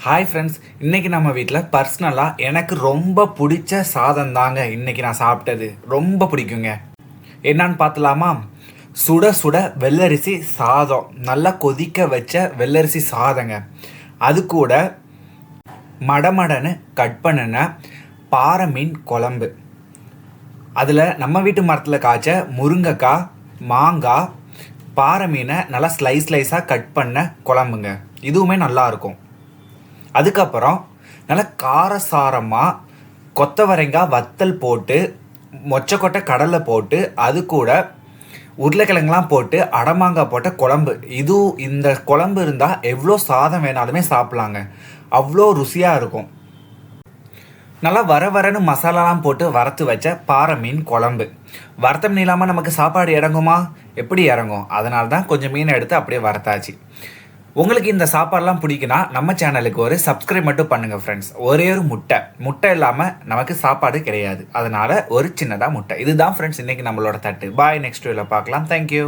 Hi friends, இன்றைக்கி நம்ம வீட்டில் பர்சனலாக எனக்கு ரொம்ப பிடிச்ச சாதம் தாங்க இன்றைக்கி நான் சாப்பிட்டது. ரொம்ப பிடிக்குங்க. என்னான்னு பார்த்துலாமா? சுட சுட வெள்ளரிசி சாதம், நல்லா கொதிக்க வச்ச வெள்ளரிசி சாதங்க. அது கூட மடமடன்னு கட் பண்ணின பாறை மீன் குழம்பு. அதில் நம்ம வீட்டு மரத்தில் காய்ச்ச முருங்கைக்காய், மாங்காய், பாறை மீனை நல்லா ஸ்லைஸாக கட் பண்ண குழம்புங்க. இதுவுமே நல்லாயிருக்கும். அதுக்கப்புறம் நல்லா காரசாரமாக கொத்தவரங்காய் வத்தல் போட்டு, மொச்சக்கொட்டை கடலை போட்டு, அது கூட உருளைக்கிழங்குலாம் போட்டு அடமாங்காய் போட்ட குழம்பு. இந்த குழம்பு இருந்தால் எவ்வளோ சாதம் வேணாலுமே சாப்பிட்லாங்க. அவ்வளோ ருசியாக இருக்கும். நல்லா வரன்னு மசாலாலாம் போட்டு வறுத்து வச்ச பாறை மீன் குழம்பு. வறுத்த மீன் இல்லாமல் நமக்கு சாப்பாடு இறங்குமா? எப்படி இறங்கும்? அதனால தான் கொஞ்சம் மீனை எடுத்து அப்படியே வறுத்தாச்சு. உங்களுக்கு இந்த சாப்பாடெலாம் பிடிக்குன்னா நம்ம சேனலுக்கு ஒரு சப்ஸ்கிரைப் மட்டும் பண்ணுங்கள் ஃப்ரெண்ட்ஸ். ஒரே ஒரு முட்டை இல்லாமல் நமக்கு சாப்பாடு கிடையாது. அதனால் ஒரு சின்னதாக முட்டை. இதுதான் ஃப்ரெண்ட்ஸ் இன்றைக்கி நம்மளோட தட்டு. பாய், நெக்ஸ்ட் வீடியோவில் பார்க்கலாம். தேங்க்யூ.